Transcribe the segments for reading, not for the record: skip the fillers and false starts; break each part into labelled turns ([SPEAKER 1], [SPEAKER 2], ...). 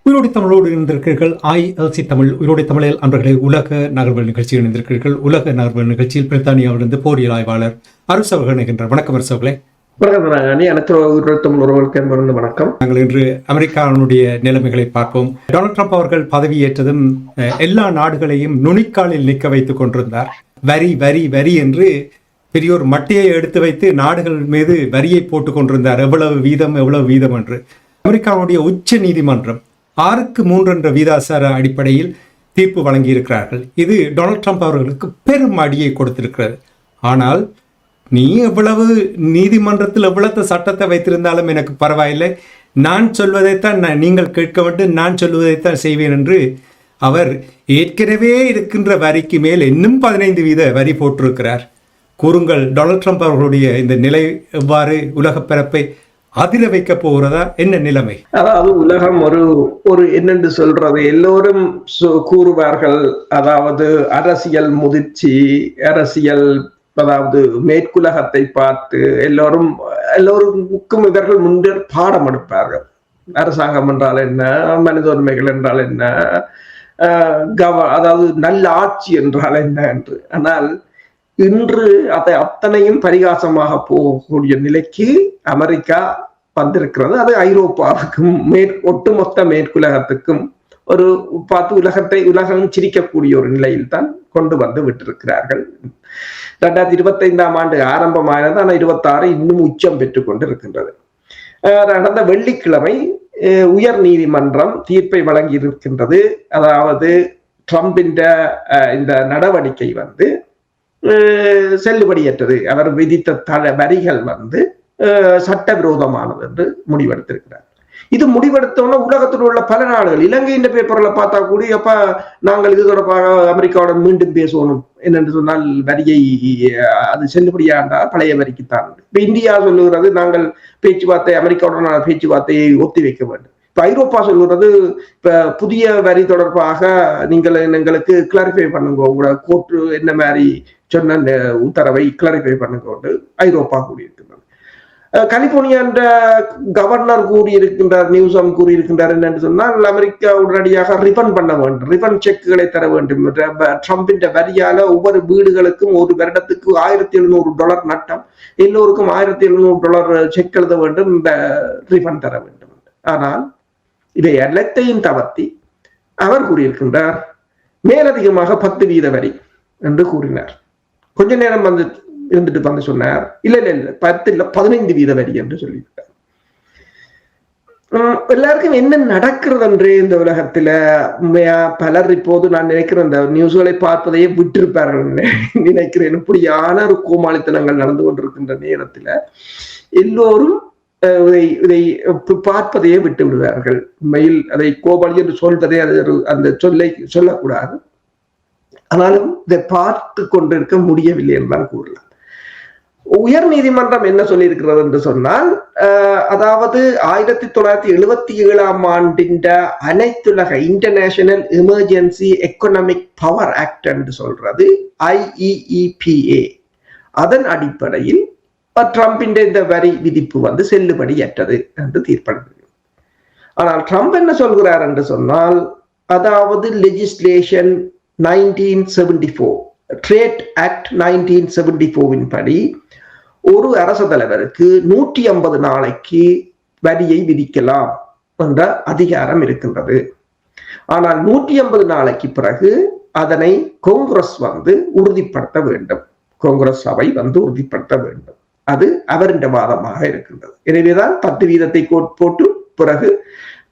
[SPEAKER 1] உயிரோடை தமிழோடு இணைந்திருக்கிறீர்கள். ILC தமிழ் உயிரோடை தமிழில் அன்பர்களை உலக நகர்வுகள் நிகழ்ச்சியில் இணைந்திருக்கிறீர்கள். உலக நகர்வுகள் நிகழ்ச்சியில் பிரித்தானியாவிலிருந்து போரியல் ஆய்வாளர் அரசு அவர்கள் இணைகின்றார். வணக்கம் அரசு அவர்களே.
[SPEAKER 2] வணக்கம்.
[SPEAKER 1] நாங்கள் இன்று அமெரிக்காவினுடைய நிலைமைகளை பார்ப்போம். டொனால்ட் ட்ரம்ப் அவர்கள் பதவியேற்றதும் எல்லா நாடுகளையும் நுனிக்காலில் நிற்க வைத்துக் கொண்டிருந்தார். வரி வரி வரி என்று பெரியோர் மட்டையை எடுத்து வைத்து நாடுகள் மீது வரியை போட்டுக் கொண்டிருந்தார். எவ்வளவு வீதம் என்று. அமெரிக்காவுடைய உச்ச நீதிமன்றம் 6-3 என்ற வீதாசார அடிப்படையில் தீர்ப்பு வழங்கியிருக்கிறார்கள். இது டொனால்ட் ட்ரம்ப் அவர்களுக்கு பெரும் அடியை கொடுத்திருக்கிறது. ஆனால் நீ எவ்வளவு நீதிமன்றத்தில் எவ்வளவு சட்டத்தை வைத்திருந்தாலும் எனக்கு பரவாயில்லை, நான் சொல்வதைத்தான் நீங்கள் கேட்க வேண்டும், நான் சொல்வதைத்தான் செய்வேன் என்று அவர் ஏற்கனவே இருக்கின்ற வரிக்கு மேல் இன்னும் 15% வரி போட்டிருக்கிறார். கூறுங்கள், டொனால்ட் ட்ரம்ப் அவர்களுடைய இந்த நிலை எவ்வாறு உலகப் பரப்பை அதிர வைக்க போகிறதா? என்ன நிலைமை?
[SPEAKER 2] அதாவது உலகம் ஒரு என்னென்று சொல்றது, எல்லோரும் கூறுவார்கள். அதாவது அரசியல் முதிர்ச்சி, அரசியல், அதாவது மேற்குலகத்தை பார்த்து எல்லோருக்கும் இவர்கள் முன்னே பாடம் எடுப்பார்கள். அரசாங்கம் என்றால் என்ன, மனித உரிமைகள் என்றால் என்ன, அதாவது நல்ல ஆட்சி என்றால் என்ன என்று. ஆனால் இன்று அதை அத்தனையும் பரிகாசமாக போகக்கூடிய நிலைக்கு அமெரிக்கா வந்திருக்கிறது. அது ஐரோப்பாவுக்கும் ஒட்டுமொத்த மேற்குலகத்துக்கும் ஒரு பார்த்து உலகம் சிரிக்கக்கூடிய ஒரு நிலையில் தான் கொண்டு வந்து விட்டிருக்கிறார்கள். 2025ஆம் ஆண்டு ஆரம்பமானது, ஆனால் 26 இன்னும் உச்சம் பெற்றுக் கொண்டு இருக்கின்றது. கடந்த வெள்ளிக்கிழமை உயர் நீதிமன்றம் தீர்ப்பை வழங்கி இருக்கின்றது. அதாவது ட்ரம்பின் இந்த நடவடிக்கை செல்லுபடியற்றது. அவர் விதித்த வரிகள் சட்டவிரோதமானது என்று முடிவெடுத்திருக்கிறார். இது முடிவெடுத்தோன்னா உலகத்தில் உள்ள பல நாடுகள், இலங்கையின் பேப்பர்ல பார்த்தா கூட அப்ப நாங்கள் இது தொடர்பாக அமெரிக்காவுடன் மீண்டும் பேசணும் என்னென்று சொன்னால் வரியை அது செல்லுபடியாண்டா பழைய வரிக்குத்தான். இப்ப இந்தியா சொல்லுகிறது நாங்கள் அமெரிக்காவுடன் பேச்சுவார்த்தையை ஒத்தி வைக்க வேண்டும். இப்ப ஐரோப்பா சொல்லுறது இப்ப புதிய வரி தொடர்பாக நீங்கள் எங்களுக்கு கிளாரிஃபை பண்ணுங்க, கோர்ட்டு என்ன மாதிரி சொன்ன உத்தரவை கிளாரிஃபை பண்ணுங்க ஐரோப்பா கூடியிருக்கின்றது. கலிபோர்னியா என்ற கவர்னர் கூறியிருக்கின்றார், நியூஸாம் கூறியிருக்கின்றார் என்னென்று சொன்னால் அமெரிக்கா உடனடியாக ரிஃபண்ட் பண்ண வேண்டும், ரிஃபண்ட் செக்குகளை தர வேண்டும். ட்ரம்பின் வரியால ஒவ்வொரு வீடுகளுக்கும் ஒரு வருடத்துக்கு $1,700 நட்டம், எல்லோருக்கும் $1,700 செக் எழுத வேண்டும், ரிஃபண்ட் தர வேண்டும். ஆனால் இதை எல்லாத்தையும் தவிர்த்து அவர் கூறியிருக்கின்றார் மேலதிகமாக 10% வரி என்று கூறினார். கொஞ்ச நேரம் இருந்துட்டு சொன்னார், இல்ல 10 இல்ல 15% வரி என்று சொல்லியிருக்கார். எல்லாருக்கும் என்ன நடக்கிறது என்று இந்த உலகத்துல பலர் இப்போது நான் நினைக்கிறேன் இந்த நியூஸ்களை பார்ப்பதையே விட்டிருப்பார்கள் நினைக்கிறேன். இப்படியான ஒரு கோமாளித்தனங்கள் நடந்து கொண்டிருக்கின்ற நேரத்துல எல்லோரும் இதை பார்ப்பதையே விட்டு விடுவார்கள். உண்மையில் அதை கோபாலி என்று சொல்வதே அந்த சொல்லை சொல்லக்கூடாது. ஆனாலும் இதை பார்த்து கொண்டிருக்க முடியவில்லை என்றுதான் கூறலாம். உயர் நீதிமன்றம் என்ன சொல்லியிருக்கிறது என்று சொன்னால், அதாவது 1977ஆம் ஆண்டின் அனைத்துலக international emergency economic power act என்று சொல்றது IEEPA, அதன் அடிப்படையில் ட்ரம்பின் இந்த வரி விதிப்பு செல்லுபடியற்றது என்று தீர்ப்பளிக்கிறது. ஆனால் ட்ரம்ப் என்ன சொல்கிறார் என்று சொன்னால், அதாவது லெஜிஸ்லேஷன் 1974 ட்ரேட் ஆக்ட் 1974 படி ஒரு அரசு தலைவருக்கு 150 நாளைக்கு வரியை விதிக்கலாம் என்ற அதிகாரம் இருக்கின்றது. ஆனால் 150 நாளைக்கு பிறகு அதனை காங்கிரஸ் உறுதிப்படுத்த வேண்டும், காங்கிரஸ் சபை உறுதிப்படுத்த வேண்டும். அது அவரின் வாதமாக இருக்கின்றது. எனவேதான் 10% போட்டு பிறகு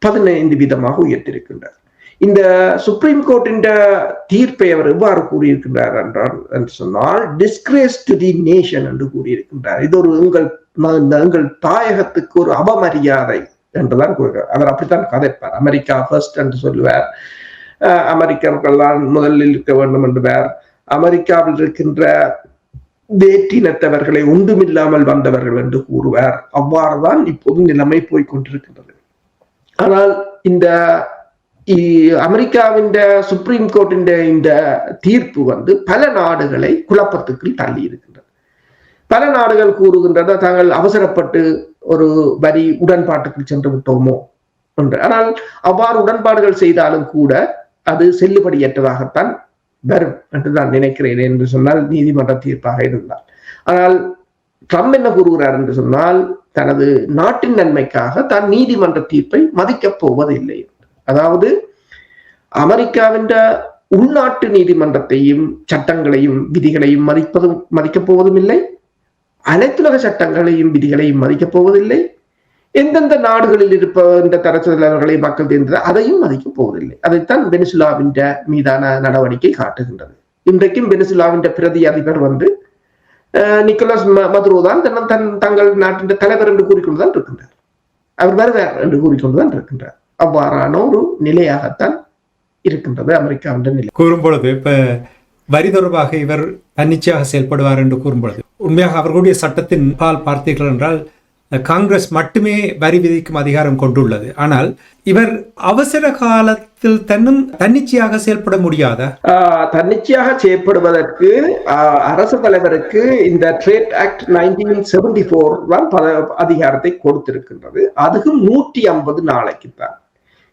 [SPEAKER 2] 15% உயர்த்திருக்கின்றார். இந்த சுப்ரீம் கோர்ட்டின் தீர்ப்பை அவர் எவ்வாறு கூறியிருக்கின்றார் என்று சொன்னால், டிஸ்கிரேஸ் டு தி நேஷன் என்று கூறியிருக்கின்றார். இது ஒரு எங்கள் தாயகத்துக்கு ஒரு அவமரியாதை என்றுதான் கூறுகிறார். அவர் அப்படித்தான் கதைப்பார். அமெரிக்கா ஃபர்ஸ்ட் என்று சொல்லுவார், அமெரிக்கர்கள் தான் முதலில் இருக்க வேண்டும் என்றுவார். அமெரிக்காவில் இருக்கின்ற வேற்றினத்தவர்களை ஒன்றுமில்லாமல் வந்தவர்கள் என்று கூறுவார். அவ்வாறுதான் இப்போது நிலைமை போய்கொண்டிருக்கின்றது. ஆனால் இந்த அமெரிக்காவின் சுப்ரீம் கோர்ட்டின் இந்த தீர்ப்பு பல நாடுகளை குழப்பத்துக்கு தள்ளி இருக்கின்றது. பல நாடுகள் கூறுகின்றன, தாங்கள் அவசரப்பட்டு ஒரு வரி உடன்பாட்டுக்கு சென்று விட்டோமோ ஒன்று. ஆனால் அவ்வாறு உடன்பாடுகள் செய்தாலும் கூட அது செல்லுபடியற்றதாகத்தான் வரும் என்று நான் நினைக்கிறேன் என்று சொன்னால் நீதிமன்ற தீர்ப்பாக இருந்தால். ஆனால் ட்ரம்ப் என்ன கூறுகிறார் என்று சொன்னால் தனது நாட்டின் நன்மைக்காக தான் நீதிமன்ற தீர்ப்பை மதிக்கப் போவதில்லை. அதாவது அமெரிக்காவின் உள்நாட்டு நீதிமன்றத்தையும் சட்டங்களையும் விதிகளையும் மதிக்கப் போவதும் இல்லை, அனைத்துலக சட்டங்களையும் விதிகளையும் மதிக்கப் போவதில்லை, எந்தெந்த நாடுகளில் இருப்ப தரச்சலை மக்கள் தேர்ந்தது அதையும் மதிக்கப் போவதில்லை. அதைத்தான் வெனிசுலாவின் மீதான நடவடிக்கை காட்டுகின்றது. இன்றைக்கும் வெனிசுலாவின் பிரதி அதிபர் நிக்கோலஸ் மதுரோ தான் தங்கள் நாட்டின் தலைவர் என்று கூறிக்கொண்டுதான் இருக்கின்றார். அவர் வருவார் என்று கூறிக்கொண்டுதான் இருக்கின்றார். அவ்வாறான ஒரு நிலையாகத்தான் இருக்கின்றது அமெரிக்காவின் நிலை.
[SPEAKER 1] கூறும்பொழுது இப்ப வரி தொடர்பாக இவர் தன்னிச்சையாக செயல்படுவார் என்று கூறும்பொழுது உண்மையாக அவர்களுடைய சட்டத்தின் பால் பார்த்தீர்கள் என்றால் காங்கிரஸ் மட்டுமே வரி விதிக்கும் அதிகாரம் கொண்டுள்ளது. ஆனால் இவர் அவசர காலத்தில் தன்னிச்சையாக செயல்பட முடியாத
[SPEAKER 2] தன்னிச்சையாக செயல்படுவதற்கு அரசு தலைவருக்கு இந்த ட்ரேட் ஆக்ட் 1974 தான் அதிகாரத்தை கொடுத்திருக்கின்றது. அதுவும் 150 நாளைக்கு தான்.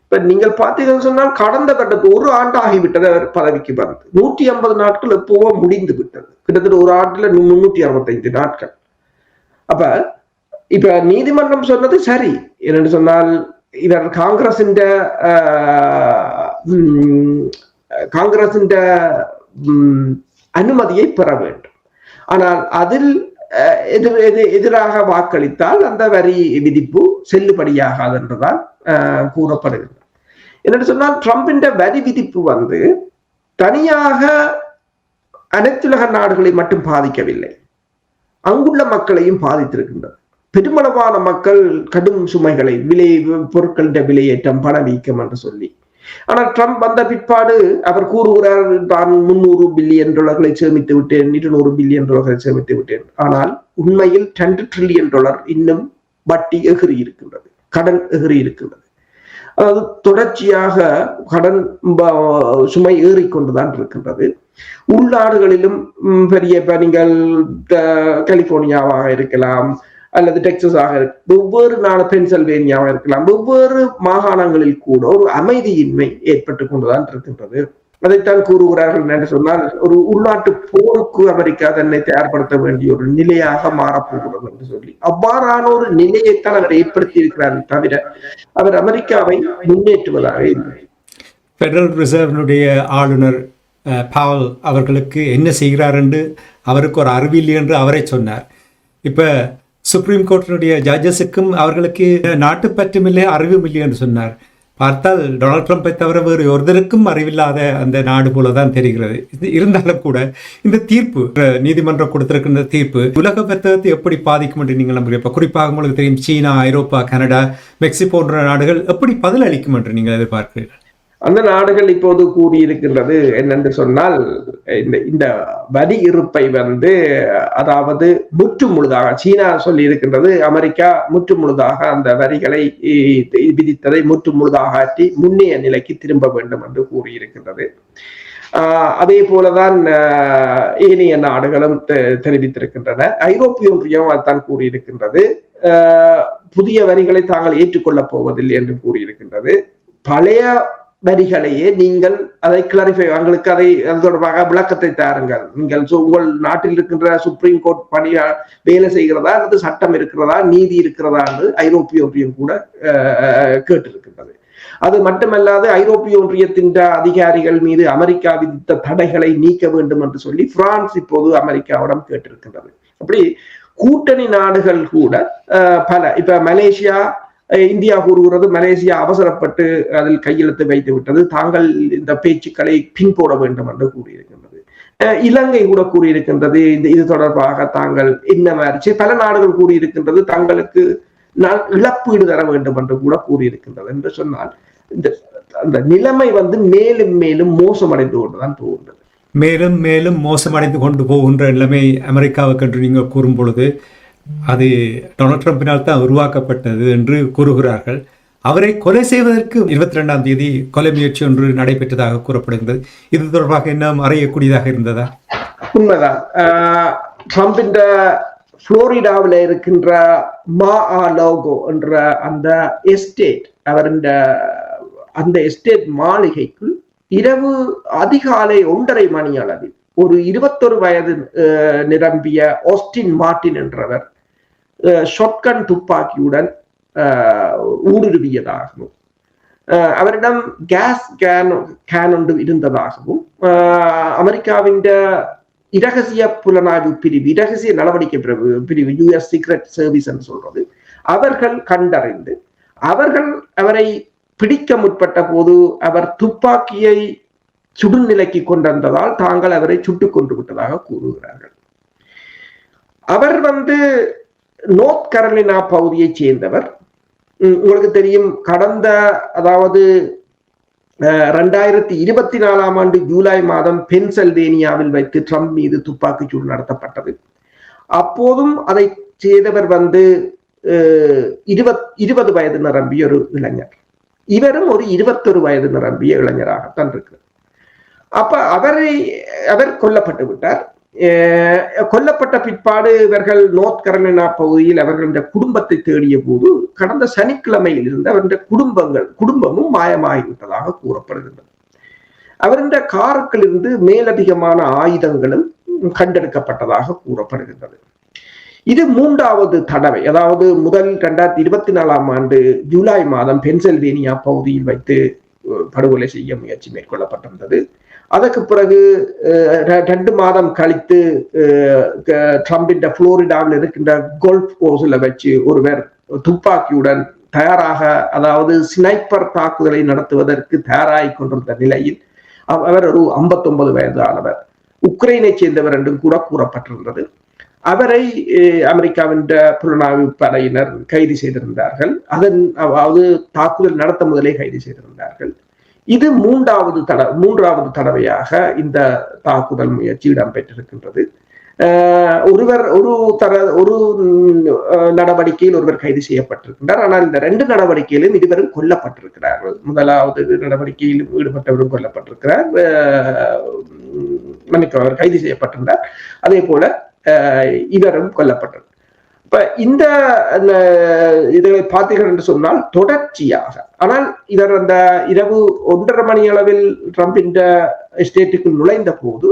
[SPEAKER 2] இப்ப நீங்கள் பார்த்தீங்கன்னு சொன்னால் கடந்த கட்டத்து ஒரு ஆண்டு ஆகிவிட்டது அவர் பதவிக்கு வந்து. 150 நாட்கள் எப்போவோ முடிந்து விட்டது. கிட்டத்தட்ட ஒரு ஆண்டுல 365 நாட்கள். அப்ப இப்ப நீதிமன்றம் சொன்னது சரி. என்னென்னு சொன்னால் இவர் காங்கிரசின் அனுமதியை பெற வேண்டும். ஆனால் அதில் எதிராக வாக்களித்தால் அந்த வரி விதிப்பு செல்லுபடியாகாது என்றுதான் கூறப்படுகிறது. என்னென்னு சொன்னால் ட்ரம்பின் வரி விதிப்பு தனியாக அனைத்துலக நாடுகளை மட்டும் பாதிக்கவில்லை, அங்குள்ள மக்களையும் பாதித்திருக்கின்றது. பெருமளவான மக்கள் கடும் சுமைகளை பொருட்களின் விலையேற்றம், பணவீக்கம் என்று சொல்லி. ஆனால் ட்ரம்ப் வந்த பிற்பாடு அவர் கூறுகிறார் தான் $300 பில்லியன் சேமித்து விட்டேன், $200 பில்லியன் சேமித்து விட்டேன். ஆனால் உண்மையில் $10 trillion இன்னும் வட்டி எகிரி இருக்கின்றது, கடன் எகிரி இருக்கின்றது. அதாவது தொடர்ச்சியாக கடன் சுமை ஏறிக்கொண்டுதான் இருக்கின்றது. உள்நாடுகளிலும் பெரிய நீங்கள் கலிபோர்னியாவாக இருக்கலாம் அல்லது டெக்சஸாக வெவ்வேறு நாடு, பென்சில்வேனியாவாக இருக்கலாம், வெவ்வேறு மாகாணங்களில் கூட ஒரு அமைதியின்மை ஏற்பட்டு கொண்டுதான் இருக்கின்றது. அதைத்தான் கூறுகிறார்கள் என்று சொன்னால் ஒரு உள்நாட்டு போருக்கு அமெரிக்கா தன்னை தயார்படுத்த வேண்டிய ஒரு நிலையாக மாறப்போகிறது என்று சொல்லி அவ்வாறான ஒரு நிலையைத்தான் அவர் ஏற்படுத்தி இருக்கிறார், தவிர அவர் அமெரிக்காவை முன்னேற்றுவதாக இல்லை.
[SPEAKER 1] பெடரல் ரிசர்வனுடைய ஆளுநர் பாவல் அவர்களுக்கு என்ன செய்கிறார் என்று அவருக்கு ஒரு அறிவில்லை என்று அவரே சொன்னார். இப்ப சுப்ரீம் கோர்ட்டினுடைய ஜட்ஜஸுக்கும் அவர்களுக்கு நாட்டுப்பற்றும் இல்லை, அறிவும் இல்லை என்று சொன்னார். பார்த்தால் டொனால்ட் ட்ரம்பை தவிர வேறு ஒருத்தருக்கும் அறிவில்லாத அந்த நாடு போலதான் தெரிகிறது. இருந்தாலும் கூட இந்த தீர்ப்பு, நீதிமன்றம் கொடுத்திருக்கின்ற தீர்ப்பு உலக வர்த்தகத்தை எப்படி பாதிக்கும் என்று நீங்கள் நம்புகிறீர்கள்? குறிப்பாக உங்களுக்கு தெரியும் சீனா, ஐரோப்பா, கனடா, மெக்சிகோ போன்ற நாடுகள் எப்படி பதில் அளிக்கும் என்று நீங்கள் எதிர்பார்க்கிறீர்கள்?
[SPEAKER 2] அந்த நாடுகள் இப்போது கூறியிருக்கின்றது என்னென்று சொன்னால் இந்த வரி இருப்பை அதாவது முற்று முழுதாக சீனா சொல்லி இருக்கின்றது அமெரிக்கா முற்று முழுதாக அந்த வரிகளை விதித்ததை முற்று முழுதாக ஆற்றி முன்னைய நிலைக்கு திரும்ப வேண்டும் என்று கூறியிருக்கின்றது. அதே போலதான் ஏனைய நாடுகளும் தெரிவித்திருக்கின்றன. ஐரோப்பிய ஒன்றியம் அதைத்தான் கூறியிருக்கின்றது. புதிய வரிகளை தாங்கள் ஏற்றுக்கொள்ளப் போவதில்லை என்று கூறியிருக்கின்றது. பழைய வரிகளையே நீங்கள் அதை கிளாரிஃபை, உங்களுக்கு அதை அது தொடர்பாக விளக்கத்தை தாருங்கள். நீங்கள் உங்கள் நாட்டில் இருக்கின்ற சுப்ரீம் கோர்ட் பணியா வேலை செய்கிறதா அல்லது சட்டம் இருக்கிறதா, நீதி இருக்கிறதா என்று ஐரோப்பிய ஒன்றியம் கூட கேட்டிருக்கின்றது. அது மட்டுமல்லாது ஐரோப்பிய ஒன்றியத்தின் அதிகாரிகள் மீது அமெரிக்கா விதித்த தடைகளை நீக்க வேண்டும் என்று சொல்லி பிரான்ஸ் இப்போது அமெரிக்காவிடம் கேட்டிருக்கின்றது. அப்படி கூட்டணி நாடுகள் கூட பல, இப்ப மலேசியா, இந்தியா கூறுகிறது மலேசியா அவசரப்பட்டு அதில் கையெழுத்து வைத்து விட்டது, தாங்கள் இந்த பேச்சுக்களை பின்போட வேண்டும் என்று கூறியிருக்கின்றது. இலங்கை கூட கூறியிருக்கின்றது இது தொடர்பாக தாங்கள் என்ன மாதிரி, பல நாடுகள் கூறியிருக்கின்றது தங்களுக்கு இழப்பீடு தர வேண்டும் என்று கூட கூறியிருக்கின்றது. என்று சொன்னால் அந்த நிலைமை மேலும் மேலும் மோசமடைந்து கொண்டுதான் போகின்றது.
[SPEAKER 1] மேலும் மேலும் மோசமடைந்து கொண்டு போகின்ற நிலைமை அமெரிக்காவுக்கு என்று நீங்கள் கூறும் பொழுது அது டொனால்ட் ட்ரம்பினால் தான் உருவாக்கப்பட்டது என்று கூறுகிறார்கள். அவரை கொலை செய்வதற்கு 22ஆம் தேதி கொலை முயற்சி ஒன்று நடைபெற்றதாக கூறப்படுகிறது. இது தொடர்பாக என்ன அறியக்கூடியதாக இருந்ததா?
[SPEAKER 2] உண்மைதான். ட்ரம்பின் புளோரிடாவில் இருக்கின்ற மா-ஆ-லோகோ என்ற அந்த எஸ்டேட், அவர் அந்த எஸ்டேட் மாளிகைக்குள் இரவு அதிகாலை 1:30 மணி அளவில் ஒரு 21 வயது நிரம்பிய ஆஸ்டின் மார்டின் என்றவர் ஷாட்கன் துப்பாக்கியுடன் ஊடுருவியதாகவும் அவரிடம் கேஸ் கேன் ஒன்று இருந்ததாகவும் அமெரிக்காவின் இரகசிய புலனாய்வு பிரிவு, இரகசிய நடவடிக்கை பிரிவு, US சீக்ரெட் சர்வீஸ் என்று சொல்றது, அவர்கள் கண்டறிந்து அவரை பிடிக்க முற்பட்ட போது அவர் துப்பாக்கியை சுடுநிலைக்கு கொண்டிருந்ததால் தாங்கள் அவரை சுட்டுக் கொண்டு விட்டதாக கூறுகிறார்கள். அவர் நோர்த் கரோலினா பகுதியைச் சேர்ந்தவர். உங்களுக்கு தெரியும், கடந்த 2024 ஆண்டு ஜூலை மாதம் பென்சில்வேனியாவில் வைத்து ட்ரம்ப் மீது துப்பாக்கிச்சூடு நடத்தப்பட்டது. அப்போதும் அதை செய்தவர் 20 வயது நிரம்பிய ஒரு இளைஞர். இவரும் ஒரு 21 வயது நிரம்பிய இளைஞராகத்தான் இருக்கிறார். அப்ப அவர் கொல்லப்பட்டு விட்டார். கொல்லப்பட்ட பிற்பாடு இவர்கள் நோர்த் கரோலினா பகுதியில் அவர்களுடைய குடும்பத்தை தேடிய போது கடந்த சனிக்கிழமையில் இருந்து அவருடைய குடும்பமும் மாயமாகிவிட்டதாக கூறப்படுகின்றது. அவருடைய காருக்குள் இருந்து மேலதிகமான ஆயுதங்களும் கண்டெடுக்கப்பட்டதாக கூறப்படுகின்றது. இது 3வது தடவை. அதாவது முதல் 2024 ஆண்டு ஜூலை மாதம் பென்சில்வேனியா பகுதியில் வைத்து படுகொலை செய்ய முயற்சி மேற்கொள்ளப்பட்டிருந்தது. அதற்கு பிறகு 2 மாதம் கழித்து ட்ரம்பின் புளோரிடாவில் இருக்கின்ற கோல்ஃப் கோர்ஸ்ல வச்சு ஒருவர் துப்பாக்கியுடன் தயாராக, அதாவது ஸ்னைப்பர் தாக்குதலை நடத்துவதற்கு தயாராகி கொண்டிருந்த நிலையில் அவர் ஒரு 59 வயது ஆனவர், உக்ரைனை சேர்ந்தவர் என்றும் கூட கூறப்பட்டிருந்தது. அவரை அமெரிக்காவின் புலனாய்வு படையினர் கைது செய்திருந்தார்கள். அதாவது தாக்குதல் நடத்த முதலே கைது செய்திருந்தார்கள். இது 3வது தடவையாக இந்த தாக்குதல் முயற்சி இடம்பெற்றிருக்கின்றது. ஒரு நடவடிக்கையில் ஒருவர் கைது செய்யப்பட்டிருக்கின்றார். ஆனால் இந்த 2 நடவடிக்கையிலும் இருவரும் கொல்லப்பட்டிருக்கிறார்கள். முதலாவது நடவடிக்கையில் ஈடுபட்டவரும் கொல்லப்பட்டிருக்கிறார், அவர் கைது செய்யப்பட்டிருந்தார். அதே போல இவரும் கொல்லப்பட்டார். இப்ப இந்த இதை பார்த்தீர்கள் என்று சொன்னால் தொடர்ச்சியாக, ஆனால் இவர் அந்த இரவு 1:30 மணி அளவில் ட்ரம்பின் எஸ்டேட்டுக்குள் நுழைந்த போது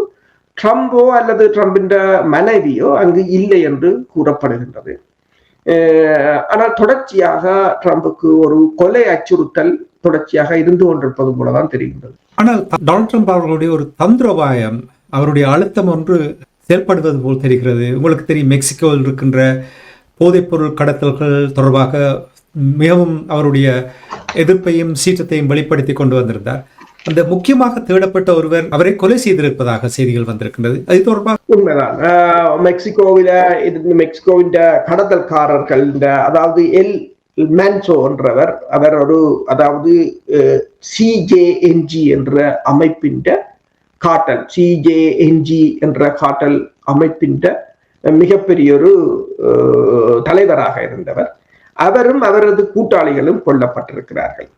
[SPEAKER 2] ட்ரம்போ அல்லது ட்ரம்பின் மனைவியோ அங்கு இல்லை என்று கூறப்படுகின்றது. ஆனால் தொடர்ச்சியாக ட்ரம்புக்கு ஒரு கொலை அச்சுறுத்தல் தொடர்ச்சியாக இருந்து கொண்டிருப்பது போலதான் தெரிகின்றது.
[SPEAKER 1] ஆனால் டொனால்ட் ட்ரம்ப் அவர்களுடைய ஒரு தந்திரோபாயம், அவருடைய அழுத்தம் ஒன்று செயல்படுவது போல் தெரிகிறது. உங்களுக்கு தெரியும், மெக்சிகோவில் இருக்கின்ற போதைப்பொருள் கடத்தல்கள் தொடர்பாக மிகவும் அவருடைய எதிர்ப்பையும் சீற்றத்தையும் வெளிப்படுத்தி கொண்டு வந்திருந்தார். அந்த முக்கியமாக தேடப்பட்ட ஒருவர் அவரை கொலை செய்திருப்பதாக செய்திகள் வந்திருக்கின்றது. அது தொடர்பாக
[SPEAKER 2] உண்மைதான். மெக்சிகோவின் கடத்தல்காரர்கள், அதாவது எல் மேன்சோ என்றவர், அவர் அதாவது CJNG என்ற அமைப்பின் காட்டல், CJNG என்ற காட்டல் அமைப்பின் மிகப்பெரிய ஒரு தலைவராக இருந்தவர். அவரும் அவரது கூட்டாளிகளும் கொல்லப்பட்டிருக்கிறார்கள்.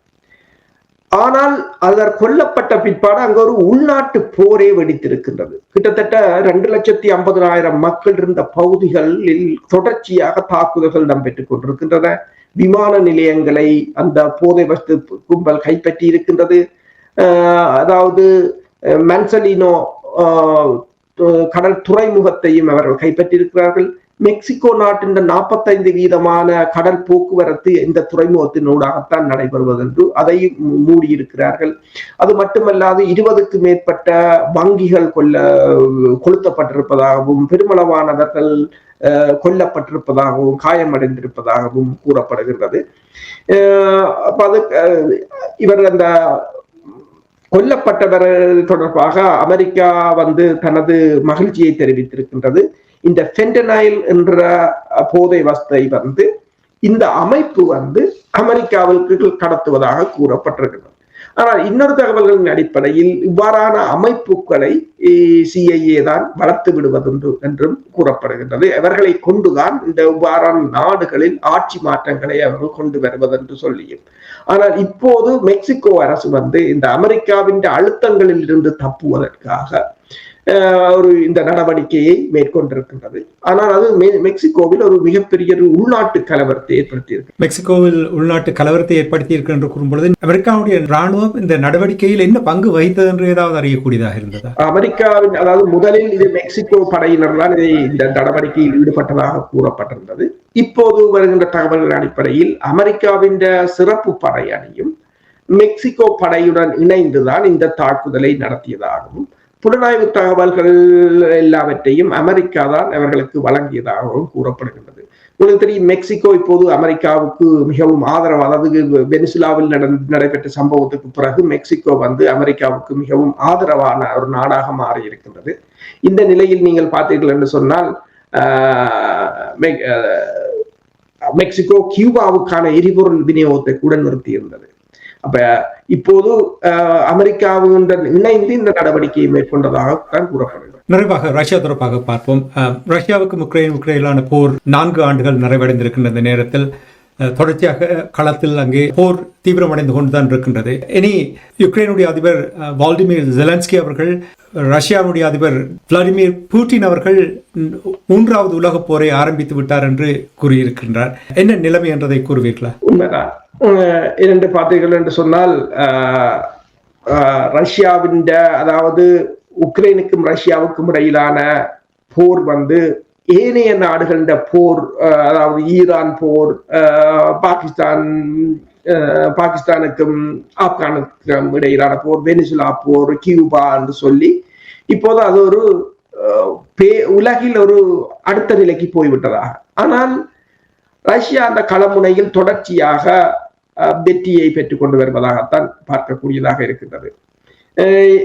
[SPEAKER 2] ஆனால் அவர் கொல்லப்பட்ட பிற்பாடு அங்கு ஒரு உள்நாட்டு போரே வெடித்திருக்கின்றது. கிட்டத்தட்ட 2,50,000 மக்கள் இருந்த பகுதிகளில் தொடர்ச்சியாக தாக்குதல்கள் இடம்பெற்றுக் கொண்டிருக்கின்றன. விமான நிலையங்களை அந்த போதை வஸ்து கும்பல் கைப்பற்றி இருக்கின்றது. அதாவது மன்சலினோ கடல் துறைமுகத்தையும் அவர்கள் கைப்பற்றியிருக்கிறார்கள். மெக்சிகோ நாட்டின் 45% கடல் போக்குவரத்து இந்த துறைமுகத்தினூடாகத்தான் நடைபெறுவது என்று அதையும் மூடியிருக்கிறார்கள். அது மட்டுமல்லாது 20க்கு மேற்பட்ட வங்கிகள் கொளுத்தப்பட்டிருப்பதாகவும் பெருமளவானவர்கள் கொல்லப்பட்டிருப்பதாகவும் காயமடைந்திருப்பதாகவும் கூறப்படுகிறது. இவர் அந்த கொல்லப்பட்டவர் தொடர்பாக அமெரிக்கா தனது மகிழ்ச்சியை தெரிவித்திருக்கின்றது. இந்த ஃபென்டனைல் என்ற போதை வஸ்தை இந்த அமைப்பு அமெரிக்காவுக்கு கடத்துவதாக கூறப்பட்டிருக்கிறது. ஆனால் இன்னொரு தகவல்களின் அடிப்படையில் இவ்வாறான அமைப்புகளை CIA தான் வளர்த்து விடுவது என்றும் கூறப்படுகின்றது. அவர்களை கொண்டுதான் இந்த இவ்வாறான நாடுகளில் ஆட்சி மாற்றங்களை அவர்கள் கொண்டு வருவது என்று சொல்லியும். ஆனால் இப்போது மெக்சிகோ அரசு இந்த அமெரிக்காவின் அழுத்தங்களில் இருந்து தப்புவதற்காக ஒரு இந்த நடவடிக்கையை மேற்கொண்டிருக்கின்றது. ஆனால் அது மெக்சிகோவில் ஒரு மிகப்பெரிய ஒரு உள்நாட்டு கலவரத்தை ஏற்படுத்தியிருக்கு.
[SPEAKER 1] மெக்சிகோவில் உள்நாட்டு கலவரத்தை ஏற்படுத்தி இருக்கு என்று கூறும்பொழுது அமெரிக்காவுடைய ராணுவம் இந்த நடவடிக்கையில் என்ன பங்கு வகித்தது என்று ஏதாவது அறியக்கூடியதாக இருந்ததா?
[SPEAKER 2] அமெரிக்காவின், அதாவது முதலில் இது மெக்சிகோ படையினர் தான் இந்த நடவடிக்கையில் ஈடுபட்டதாக கூறப்பட்டிருந்தது. இப்போது வருகின்ற தகவல்கள் அடிப்படையில் அமெரிக்காவின் சிறப்பு படை அணியும் மெக்சிகோ படையுடன் இணைந்துதான் இந்த தாக்குதலை நடத்தியதாகவும், புலனாய்வு தகவல்கள் எல்லாவற்றையும் அமெரிக்கா தான் அவர்களுக்கு வழங்கியதாகவும் கூறப்படுகின்றது. உங்களுக்கு தெரியும், மெக்சிகோ இப்போது அமெரிக்காவுக்கு மிகவும் ஆதரவு, அதாவது வெனிசுலாவில் நடைபெற்ற சம்பவத்துக்கு பிறகு மெக்சிகோ அமெரிக்காவுக்கு மிகவும் ஆதரவான ஒரு நாடாக மாறி இருக்கின்றது. இந்த நிலையில் நீங்கள் பார்த்தீர்கள் என்று சொன்னால் மெக்சிகோ கியூபாவுக்கான எரிபொருள் விநியோகத்தை கூட நிறுத்தியிருந்தது. அப்ப இப்போது அமெரிக்காவுடன் இணைந்து இந்த நடவடிக்கையை மேற்கொண்டதாக கூறப்படுகிறது.
[SPEAKER 1] நிறைவாக ரஷ்யா தொடர்பாக பார்ப்போம். ரஷ்யாவுக்கும் உக்ரைனுக்கிடையிலான போர் 4 ஆண்டுகள் நிறைவடைந்திருக்கின்ற இந்த நேரத்தில் தொடர்ச்சியாக களத்தில் அங்கே போர் தீவிரமடைந்து கொண்டுதான் இருக்கின்றது. இனி யுக்ரைனுடைய அதிபர் வால்டிமிர் ஜெலன்ஸ்கி அவர்கள் ரஷ்யாவுடைய அதிபர் விளாடிமிர் புட்டின் அவர்கள் 3வது உலகப் போரை ஆரம்பித்து விட்டார் என்று கூறியிருக்கின்றார். என்ன நிலைமை என்றதை கூறுவீர்களா?
[SPEAKER 2] உண்மைதான். இரண்டு பார்த்தீர்கள் என்று சொன்னால் ரஷ்யாவின், அதாவது உக்ரைனுக்கும் ரஷ்யாவுக்கும் இடையிலான போர் ஏனைய நாடுகளின் போர், அதாவது ஈரான் போர், பாகிஸ்தானுக்கும் ஆப்கானுக்கும் இடையிலான போர், வெனிசுலா போர், கியூபா என்று சொல்லி இப்போது அது ஒரு உலகில் ஒரு அடுத்த நிலைக்கு போய்விட்டதாக. ஆனால் ரஷ்யா அந்த களமுனையில் தொடர்ச்சியாக வெற்றியை பெற்றுக் கொண்டு வருவதாகத்தான் பார்க்கக்கூடியதாக இருக்கின்றது.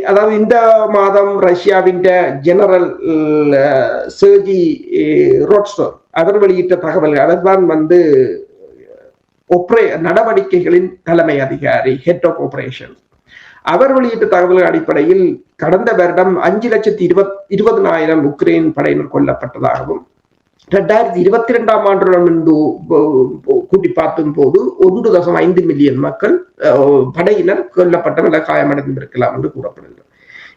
[SPEAKER 2] அதாவது இந்த மாதம் ரஷ்யாவின் ஜெனரல் செர்ஜி ரோட்ஸ்டோர் அவர் வெளியிட்ட தகவல்கள், அவர்தான் நடவடிக்கைகளின் தலைமை அதிகாரி, ஹெட் ஆஃப் ஆபரேஷன். அவர் வெளியிட்ட தகவல்கள் அடிப்படையில் கடந்த வருடம் 5,20,000 உக்ரைன் படையினர் கொல்லப்பட்டதாகவும், 2022ஆம் ஆண்டுடன் கூட்டி பார்க்கும் போது 1.5 மில்லியன் மக்கள் படையினர் கொல்லப்பட்ட காயமடைந்திருக்கலாம் என்று கூறப்படுகிறது.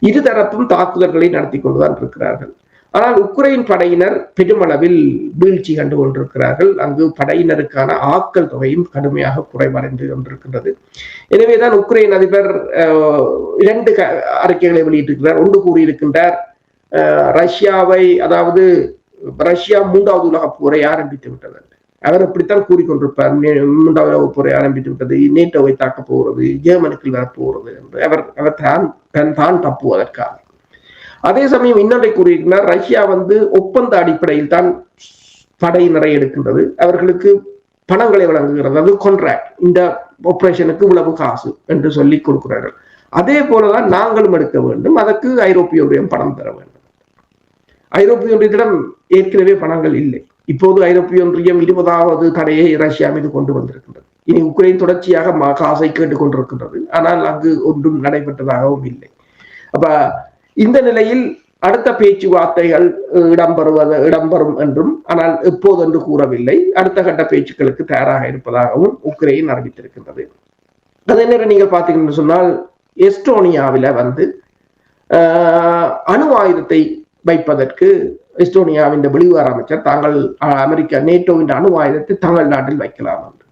[SPEAKER 2] இருதரப்பும் தாக்குதல்களை நடத்தி கொண்டுதான் இருக்கிறார்கள். ஆனால் உக்ரைன் படையினர் பெருமளவில் வீழ்ச்சி கண்டு கொண்டிருக்கிறார்கள். அங்கு படையினருக்கான ஆட்கள் தொகையும் கடுமையாக குறைவடைந்து கொண்டிருக்கின்றது. எனவேதான் உக்ரைன் அதிபர் 2 அறிக்கைகளை வெளியிட்டிருக்கிறார். ஒன்று கூறியிருக்கின்றார், ரஷ்யாவை, அதாவது ரஷ்யா 3வது உலகப் போரை ஆரம்பித்து விட்டது. அவர் அப்படித்தான் கூறிக்கொண்டிருப்பார். 3வது உலகப் போரை ஆரம்பித்து விட்டது, நேட்டோவை தாக்கப் போகிறது, ஜெர்மனுக்கு வரப்போகிறது என்று அவர் தான் தப்புவதற்காக. அதே சமயம் இன்னொன்றை கூறியிருக்கிறார், ரஷ்யா ஒப்பந்த அடிப்படையில் தான் படையினரை எடுக்கின்றது, அவர்களுக்கு பணங்களை வழங்குகிறது, அது கான்ட்ராக்ட், இந்த ஆபரேஷனுக்கு இவ்வளவு காசு என்று சொல்லி கொடுக்கிறார்கள். அதே போலதான் நாங்களும் எடுக்க வேண்டும், அதற்கு ஐரோப்பிய ஒன்றியம் பணம் தர வேண்டும். ஐரோப்பிய ஒன்றியத்திடம் ஏற்கனவே பணங்கள் இல்லை. இப்போது ஐரோப்பிய ஒன்றியம் 20வது தடையை ரஷ்யா மீது கொண்டு வந்திருக்கின்றது. இனி உக்ரைன் தொடர்ச்சியாக காசை கேட்டுக் கொண்டிருக்கின்றது. ஆனால் அங்கு ஒன்றும் நடைபெற்றதாகவும் இல்லை. அப்ப இந்த நிலையில் அடுத்த பேச்சுவார்த்தைகள் இடம்பெறும் என்றும், ஆனால் எப்போது என்று கூறவில்லை, அடுத்த கட்ட பேச்சுக்களுக்கு தயாராக இருப்பதாகவும் உக்ரைன் அறிவித்திருக்கின்றது. அதே நேரம் நீங்கள் பார்த்தீங்கன்னு சொன்னால், எஸ்டோனியாவில அணு ஆயுதத்தை வைப்பதற்கு எஸ்டோனியாவின் வெளிவார அமைச்சர் தாங்கள் நேட்டோவின் அணு ஆயுதத்தை தங்கள் நாட்டில் வைக்கலாம் என்று.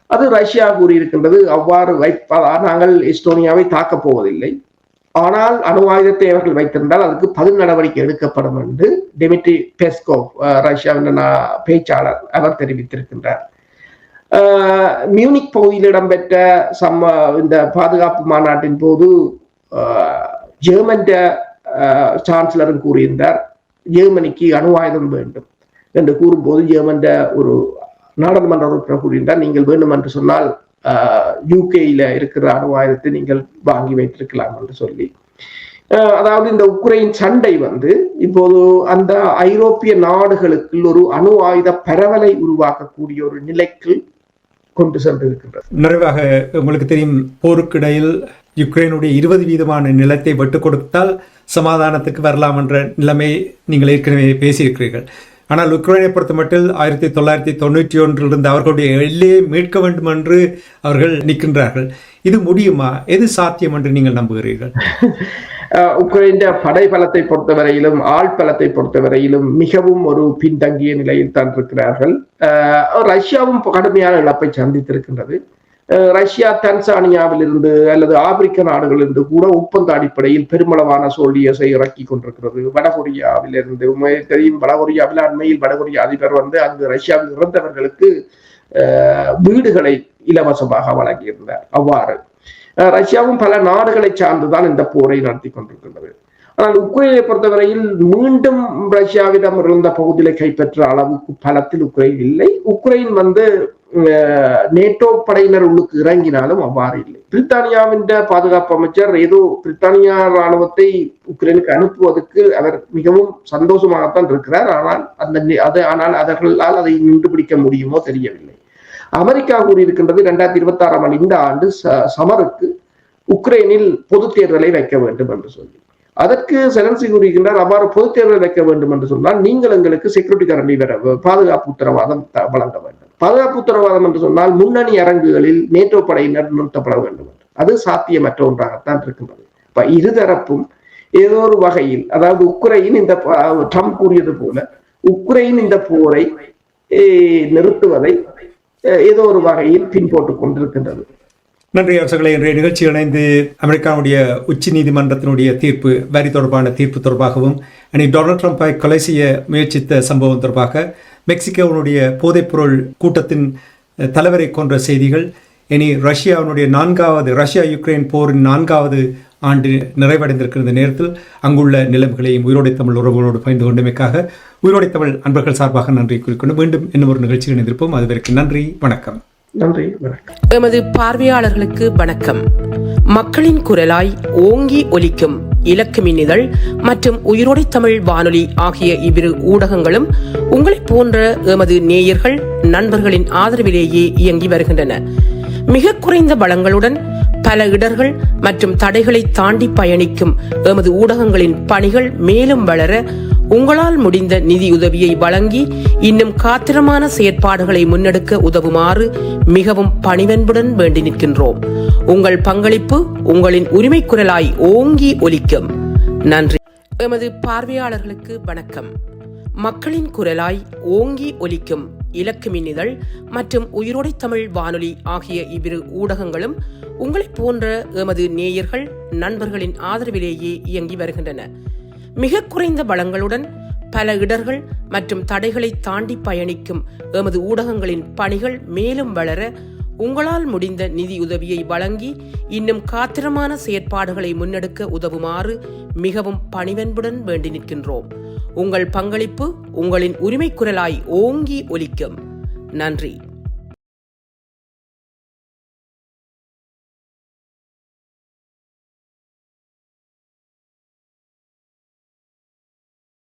[SPEAKER 2] அது ரஷ்யா கூறியிருக்கின்றது, அவ்வாறு வைப்பதா நாங்கள் எஸ்டோனியாவை தாக்கப் போவதில்லை, ஆனால் அணு ஆயுதத்தை அவர்கள் வைத்திருந்தால் அதுக்கு பதில் நடவடிக்கை எடுக்கப்படும் என்று டிமிட்ரி பெஸ்கோவ், ரஷ்யாவின் பேச்சாளர், அவர் தெரிவித்திருக்கின்றார். மியூனிக் பகுதியில் இடம்பெற்ற இந்த பாதுகாப்பு மாநாட்டின் போது ஜெர்மன் சான்சலரும் கூறியிருந்தார், ஜெர்மனிக்கு அணு ஆயுதம் வேண்டும் என்று கூறும்போது ஜெர்மன் ஒரு நாடாளுமன்ற உறுப்பினர் கூறியிருந்தார், நீங்கள் வேண்டும் என்று சொன்னால் யூகேல இருக்கிற அணு ஆயுதத்தை நீங்கள் வாங்கி வைத்திருக்கலாம் என்று சொல்லி. அதாவது இந்த உக்ரைன் சண்டை இப்போது அந்த ஐரோப்பிய நாடுகளுக்கு ஒரு அணு ஆயுத பரவலை உருவாக்கக்கூடிய ஒரு நிலைக்கு கொண்டு சென்றிருக்கின்றது.
[SPEAKER 1] நிறைவாக உங்களுக்கு தெரியும், போருக்கிடையில் யுக்ரைனுடைய 20% நிலத்தை விட்டு கொடுத்தால் சமாதானத்துக்கு வரலாம் என்ற நிலைமை நீங்கள் ஏற்கனவே பேசியிருக்கிறீர்கள். ஆனால் உக்ரைனை பொறுத்த மட்டும் 1991 அவர்களுடைய எல்லையை மீட்க வேண்டும் என்று அவர்கள் நிற்கின்றார்கள். இது முடியுமா? எது சாத்தியம் என்று நீங்கள் நம்புகிறீர்கள்?
[SPEAKER 2] உக்ரைன் படை பலத்தை பொறுத்தவரையிலும் ஆள் பலத்தை பொறுத்தவரையிலும் மிகவும் ஒரு பின்தங்கிய நிலையில் தான் இருக்கிறார்கள். ரஷ்யாவும் கடுமையான இழப்பை சந்தித்திருக்கின்றது. ரஷ்யா தன்சானியாவில் இருந்து அல்லது ஆப்பிரிக்க நாடுகளிலிருந்து கூட ஒப்பந்த அடிப்படையில் பெருமளவான சோல்டியர்ஸை இறக்கி கொண்டிருக்கிறது. வடகொரியாவில் இருந்து தெரியும், வடகொரியாவில் அண்மையில் வடகொரிய அதிபர் அங்கு ரஷ்யாவில் இறந்தவர்களுக்கு வீடுகளை இலவசமாக வழங்கியிருந்தார். அவ்வாறு ரஷ்யாவும் பல நாடுகளை சார்ந்துதான் இந்த போரை நடத்தி கொண்டிருக்கின்றது. ஆனால் உக்ரைனை பொறுத்தவரையில் மீண்டும் ரஷ்யாவிடம் இருந்த பகுதியை கைப்பற்ற அளவுக்கு பலத்தில் உக்ரைன் இல்லை. உக்ரைன் நேட்டோ படையினர் உள்ளுக்கு இறங்கினாலும் அவ்வாறு இல்லை. பிரித்தானியாவின் பாதுகாப்பு அமைச்சர் ஏதோ பிரித்தானியா ராணுவத்தை உக்ரைனுக்கு அனுப்புவதற்கு அவர் மிகவும் சந்தோஷமாகத்தான் இருக்கிறார். ஆனால் அவர்களால் அதை நின்றுபிடிக்க முடியுமோ தெரியவில்லை. அமெரிக்கா கூறியிருக்கின்றது 2026 இந்த ஆண்டு சமருக்கு உக்ரைனில் பொது தேர்தலை வைக்க வேண்டும் என்று சொல்லி. அதற்கு செலன்ஸ்கி கூறுகின்றார், அவ்வாறு பொது தேர்தல் வைக்க வேண்டும் என்று சொன்னால் நீங்கள் எங்களுக்கு செக்யூரிட்டி கரண்டி பாதுகாப்பு உத்தரவாதம் வழங்க வேண்டும். பாதுகாப்பு உத்தரவாதம் என்று சொன்னால் முன்னணி அரங்குகளில் நேட்டோ படையினர் நிறுத்தப்பட வேண்டும். அது சாத்தியமற்ற ஒன்றாகத்தான் இருக்கின்றது. இப்ப இருதரப்பும் ஏதோ ஒரு வகையில், அதாவது உக்ரைன் இந்த ட்ரம்ப் கூறியது போல உக்ரைன் இந்த போரை நிறுத்துவதை ஏதோ ஒரு வகையில் பின்போட்டுக் கொண்டிருக்கின்றது.
[SPEAKER 1] நன்றி அரசுகளை. இன்றைய நிகழ்ச்சி இணைந்து அமெரிக்காவுடைய உச்ச நீதிமன்றத்தினுடைய தீர்ப்பு, வரி தொடர்பான தீர்ப்பு தொடர்பாகவும், டொனால்ட் ட்ரம்பை கொலை செய்ய முயற்சித்த சம்பவம் தொடர்பாக, மெக்சிகோவினுடைய போதைப்பொருள் கூட்டத்தின் தலைவரை கொன்ற செய்திகள், இனி ரஷ்யாவினுடைய ரஷ்யா யுக்ரைன் போரின் 4வது ஆண்டு நிறைவடைந்திருக்கிற நேரத்தில் அங்குள்ள நிலைமைகளையும் உயிரோடை தமிழ் உறவுகளோடு பகிர்ந்து கொண்டமைக்காக உயிரோடை தமிழ் அன்பர்கள் சார்பாக நன்றி கூறிக்கொண்டு மீண்டும் இன்னும் ஒரு நிகழ்ச்சியில் இணைந்திருப்போம். அதுவரைக்கும் நன்றி, வணக்கம்.
[SPEAKER 2] நன்றி, வணக்கம்.
[SPEAKER 3] எமது பார்வையாளர்களுக்கு வணக்கம். மக்களின் குரலாய் ஓங்கி ஒலிக்கும் இலக்கு மின்னிதழ் மற்றும் உயிரோடை தமிழ் வானொலி ஆகிய இவ்விரு ஊடகங்களும் உங்களைப் போன்ற எமது நேயர்கள் நண்பர்களின் ஆதரவிலேயே இயங்கி வருகின்றன. மிக குறைந்த வளங்களுடன் பல இடர்கள் மற்றும் தடைகளை தாண்டி பயணிக்கும் எமது ஊடகங்களின் பணிகள் மேலும் வளர உங்களால் முடிந்த நிதியுதவியை வழங்கி இன்னும் காத்திரமான செயற்பாடுகளை முன்னெடுக்க உதவுமாறு மிகவும் பணிவன்புடன் வேண்டி நிற்கின்றோம். உங்கள் பங்களிப்பு உங்களின் உரிமை குரலாய் ஓங்கி ஒலிக்கும். நன்றி. எமது பார்வையாளர்களுக்கு வணக்கம். மக்களின் குரலாய் ஓங்கி ஒலிக்கும் இலக்கு மின்னிதழ் மற்றும் உயிரோடை தமிழ் வானொலி ஆகிய இவ்விரு ஊடகங்களும் உங்களைப் போன்ற எமது நேயர்கள் நண்பர்களின் ஆதரவிலேயே இயங்கி வருகின்றன. மிக குறைந்த வளங்களுடன் பல இடர்கள் மற்றும் தடைகளை தாண்டி பயணிக்கும் எமது ஊடகங்களின் பணிகள் மேலும் வளர உங்களால் முடிந்த நிதியுதவியை வழங்கி இன்னும் காத்திரமான செயற்பாடுகளை முன்னெடுக்க உதவுமாறு மிகவும் பணிவன்புடன் வேண்டி நிற்கின்றோம். உங்கள் பங்களிப்பு உங்களின் உரிமை குரலாய் ஓங்கி ஒலிக்கும். நன்றி.